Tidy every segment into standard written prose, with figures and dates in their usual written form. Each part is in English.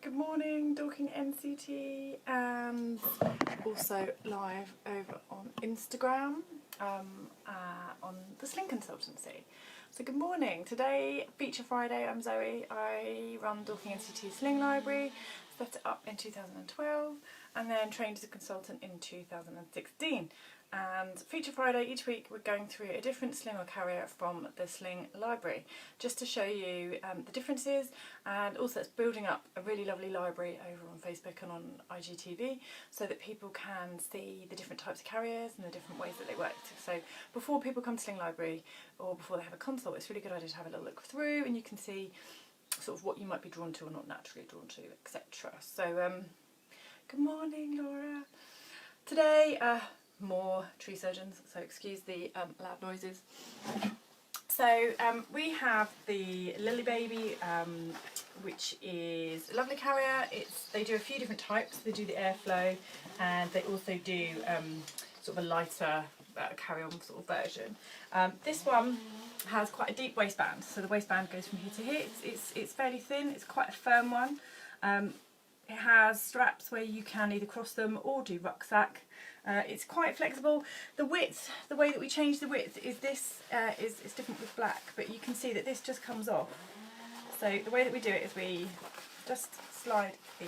Good morning, Dorking NCT, and also live over on Instagram on the Sling Consultancy. So good morning. Today, Feature Friday, I'm Zoe. I run Dorking NCT Sling Library, set it up in 2012 and then trained as a consultant in 2016. And Feature Friday, each week we're going through a different sling or carrier from the Sling Library, just to show you the differences, and also it's building up a really lovely library over on Facebook and on IGTV so that people can see the different types of carriers and the different ways that they work. So before people come to Sling Library or before they have a consult, it's a really good idea to have a little look through and you can see sort of what you might be drawn to or not naturally drawn to, etc. So good morning, Laura. Today, more tree surgeons, so excuse the loud noises. So we have the Lillebaby, which is a lovely carrier. They do a few different types. They do the airflow, and they also do sort of a lighter carry-on sort of version. This one has quite a deep waistband, so the waistband goes from here to here. It's fairly thin. It's quite a firm one. It has straps where you can either cross them or do rucksack. It's quite flexible. The width, the way that we change the width is this is different with black, but you can see that this just comes off. So the way that we do it is we just slide the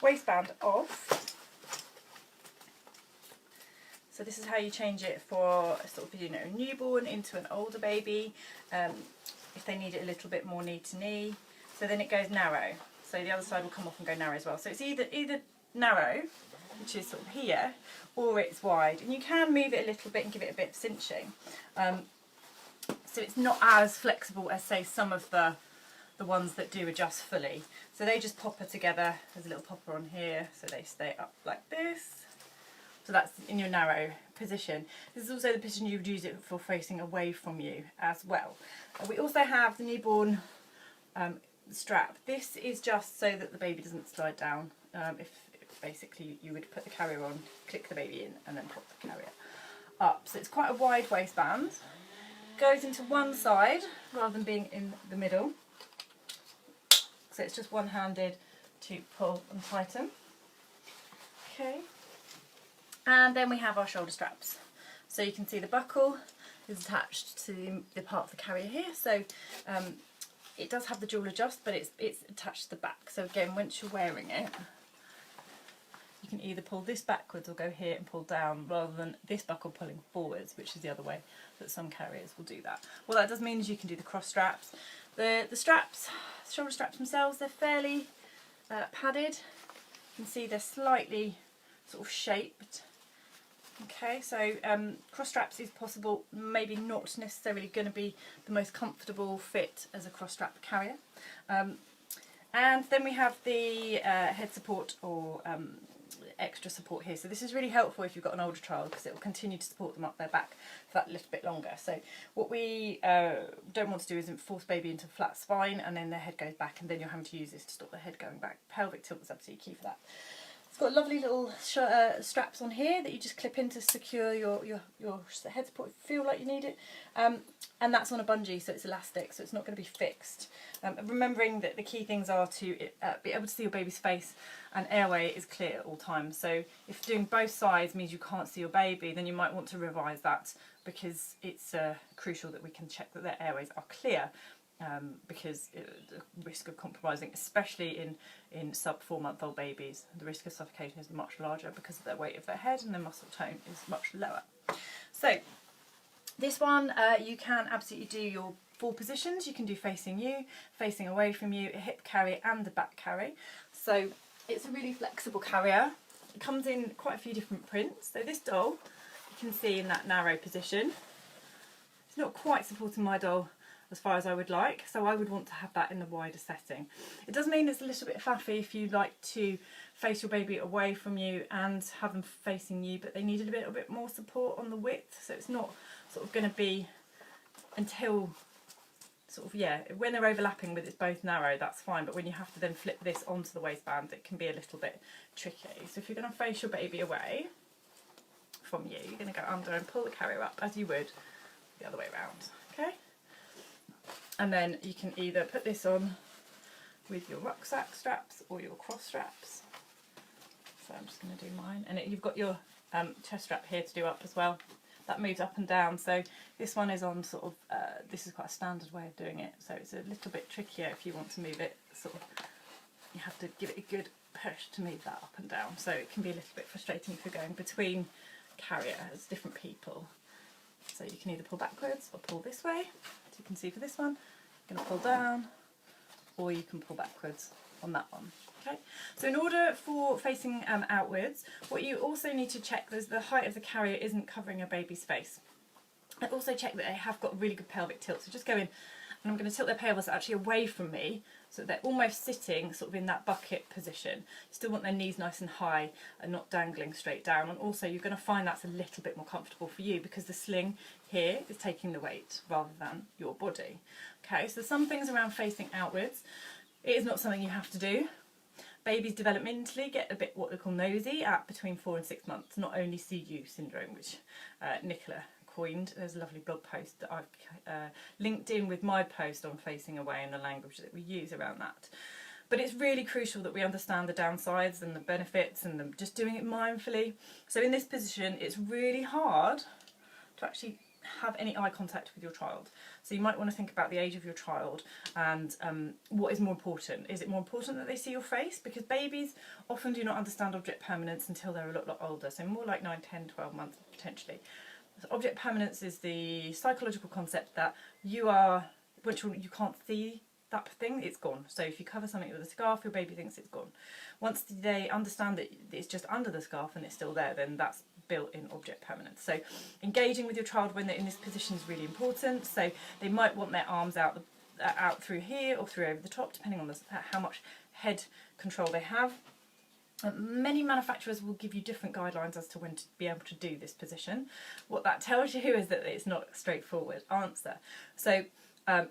waistband off. So this is how you change it for sort of, you know, a newborn into an older baby, if they need it a little bit more knee to knee. So then it goes narrow. So the other side will come off and go narrow as well. So it's either narrow, which is sort of here, or it's wide. And you can move it a little bit and give it a bit of cinching. So it's not as flexible as, say, some of the ones that do adjust fully. So they just popper together. There's a little popper on here, so they stay up like this. So that's in your narrow position. This is also the position you would use it for facing away from you as well. We also have the newborn strap. This is just so that the baby doesn't slide down. If basically you would put the carrier on, click the baby in and then pop the carrier up. So it's quite a wide waistband. Goes into one side rather than being in the middle. So it's just one-handed to pull and tighten. Okay. And then we have our shoulder straps. So you can see the buckle is attached to the part of the carrier here. So it does have the dual adjust, but it's attached to the back. So again, once you're wearing it, you can either pull this backwards or go here and pull down, rather than this buckle pulling forwards, which is the other way that some carriers will do that. What that does mean is you can do the cross straps. The straps, shoulder straps themselves, they're fairly padded. You can see they're slightly sort of shaped. Okay, so cross straps is possible, maybe not necessarily going to be the most comfortable fit as a cross strap carrier. And then we have the head support or extra support here. So this is really helpful if you've got an older child, because it will continue to support them up their back for that little bit longer. So what we don't want to do is force baby into a flat spine and then their head goes back, and then you're having to use this to stop their head going back. Pelvic tilt is absolutely key for that. It's got lovely little straps on here that you just clip in to secure your head support if you feel like you need it. And that's on a bungee, so it's elastic, so it's not going to be fixed. Remembering that the key things are to be able to see your baby's face, and airway is clear at all times. So if doing both sides means you can't see your baby, then you might want to revise that, because it's crucial that we can check that their airways are clear. Because the risk of compromising, especially in sub 4-month-old babies, the risk of suffocation is much larger because of their weight of their head, and their muscle tone is much lower. So this one, you can absolutely do your 4 positions. You can do facing you, facing away from you, a hip carry and a back carry. So it's a really flexible carrier. It comes in quite a few different prints. So this doll, you can see in that narrow position. It's not quite supporting my doll as far as I would like, so I would want to have that in the wider setting. It does mean it's a little bit faffy if you like to face your baby away from you and have them facing you, but they need a little bit more support on the width, so it's not sort of going to be until sort of, yeah, when they're overlapping with it's both narrow, that's fine, but when you have to then flip this onto the waistband, it can be a little bit tricky. So if you're going to face your baby away from you, you're going to go under and pull the carrier up as you would the other way around, okay? And then you can either put this on with your rucksack straps or your cross straps. So I'm just going to do mine, and you've got your chest strap here to do up as well. That moves up and down, so this one is on sort of, this is quite a standard way of doing it, so it's a little bit trickier if you want to move it sort of, you have to give it a good push to move that up and down, so it can be a little bit frustrating if you're going between carriers, different people. So you can either pull backwards or pull this way, as you can see for this one, you're going to pull down, or you can pull backwards on that one. Okay, so in order for facing outwards, what you also need to check is the height of the carrier isn't covering a baby's face. And also check that they have got really good pelvic tilt. So just go in, and I'm going to tilt their pelvis actually away from me, so that they're almost sitting sort of in that bucket position. You still want their knees nice and high and not dangling straight down. And also you're going to find that's a little bit more comfortable for you because the sling here is taking the weight rather than your body. Okay, so some things around facing outwards. It is not something you have to do. Babies developmentally get a bit what they call nosy at between 4 and 6 months, not only CU syndrome, which Nicola coined. There's a lovely blog post that I've linked in with my post on facing away and the language that we use around that. But it's really crucial that we understand the downsides and the benefits and just doing it mindfully. So in this position, it's really hard to actually have any eye contact with your child. So you might want to think about the age of your child and what is more important. Is it more important that they see your face? Because babies often do not understand object permanence until they're a lot older, so more like 9, 10, 12 months potentially. So object permanence is the psychological concept that once you can't see that thing, it's gone. So if you cover something with a scarf, your baby thinks it's gone. Once they understand that it's just under the scarf and it's still there, then that's built-in object permanence. So engaging with your child when they're in this position is really important. So they might want their arms out through here or through over the top, depending on how much head control they have. Many manufacturers will give you different guidelines as to when to be able to do this position. What that tells you is that it's not a straightforward answer. So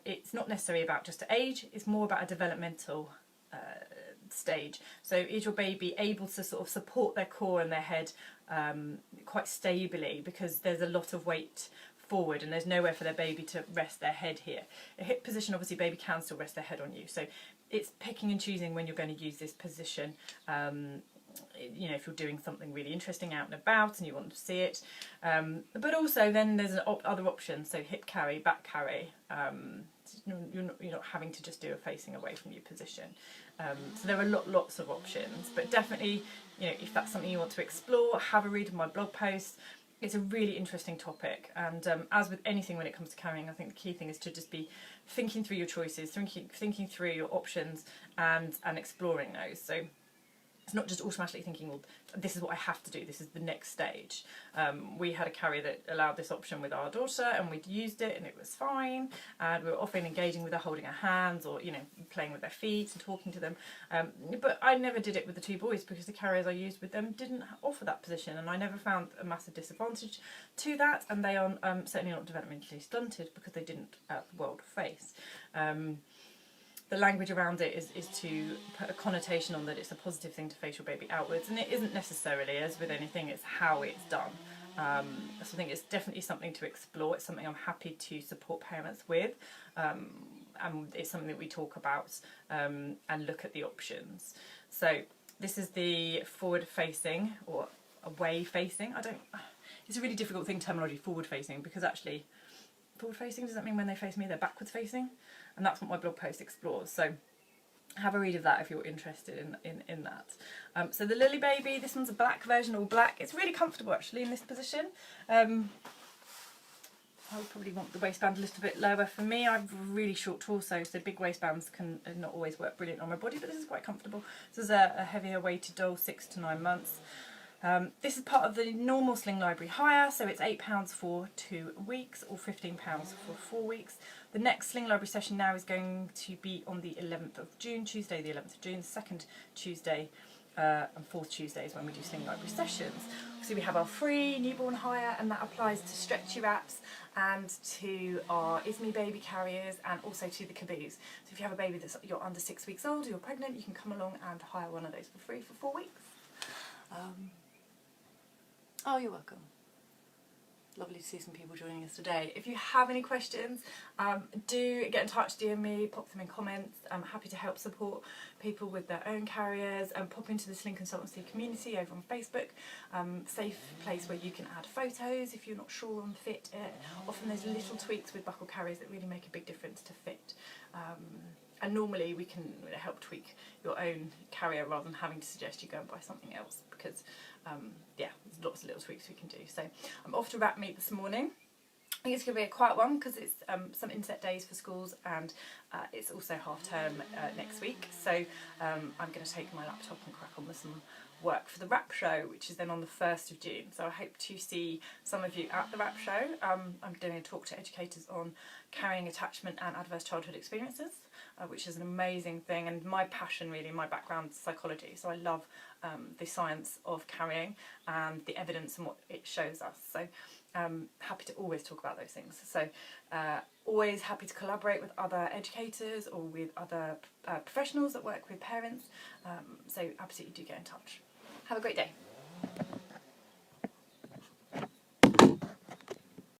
it's not necessarily about just age, it's more about a developmental stage. So is your baby able to sort of support their core and their head quite stably, because there's a lot of weight forward and there's nowhere for their baby to rest their head here. A hip position, obviously baby can still rest their head on you, so it's picking and choosing when you're going to use this position. You know, if you're doing something really interesting out and about and you want to see it, but also then there's other options, so hip carry, back carry. You're not having to just do a facing away from you position. So there are lots of options, but definitely, you know, if that's something you want to explore, have a read of my blog post. It's a really interesting topic, and as with anything when it comes to carrying, I think the key thing is to just be thinking through your choices, thinking through your options, and exploring those. So it's not just automatically thinking, well, this is what I have to do, this is the next stage. We had a carrier that allowed this option with our daughter, and we'd used it and it was fine, and we were often engaging with her, holding her hands, or, you know, playing with their feet and talking to them. But I never did it with the 2 boys because the carriers I used with them didn't offer that position, and I never found a massive disadvantage to that, and they are certainly not developmentally stunted because they didn't world face. The language around it is to put a connotation on that it's a positive thing to face your baby outwards, and it isn't necessarily, as with anything, it's how it's done. So I think it's definitely something to explore. It's something I'm happy to support parents with, and it's something that we talk about and look at the options. So this is the forward facing or away facing. It's a really difficult thing, terminology, forward facing, because actually forward facing, does that mean when they face me they're backwards facing? And that's what my blog post explores, so have a read of that if you're interested in that. So the Lillebaby, this one's a black version, all black. It's really comfortable actually in this position. I would probably want the waistband a little bit lower. For me, I have a really short torso, so big waistbands can not always work brilliant on my body, but this is quite comfortable. This is a heavier weighted doll, 6 to 9 months. This is part of the normal Sling Library hire, so it's £8 for 2 weeks or £15 for 4 weeks. The next Sling Library session now is going to be on the 11th of June, Tuesday the 11th of June, the second Tuesday and fourth Tuesdays when we do Sling Library sessions. So we have our free newborn hire, and that applies to Stretchy Wraps and to our ISME baby carriers and also to the Caboose. So if you have a baby you're under 6 weeks old or you're pregnant, you can come along and hire one of those for free for 4 weeks. Oh, you're welcome. lovely to see some people joining us today. If you have any questions, do get in touch, DM me, pop them in comments. I'm happy to help support people with their own carriers, and pop into the Sling Consultancy community over on Facebook. Safe place where you can add photos if you're not sure on fit. Often there's little tweaks with buckle carriers that really make a big difference to fit. And normally we can help tweak your own carrier rather than having to suggest you go and buy something else, because yeah, there's lots of little tweaks we can do. So I'm off to wrap meet this morning. I think it's going to be a quiet one because it's some inset days for schools, and it's also half term next week. So I'm going to take my laptop and crack on with some work for the wrap show, which is then on the 1st of June. So I hope to see some of you at the wrap show. I'm doing a talk to educators on carrying attachment and adverse childhood experiences, which is an amazing thing, and my passion really, my background is psychology, so I love the science of carrying and the evidence and what it shows us. So happy to always talk about those things. So always happy to collaborate with other educators or with other professionals that work with parents. So absolutely do get in touch. Have a great day.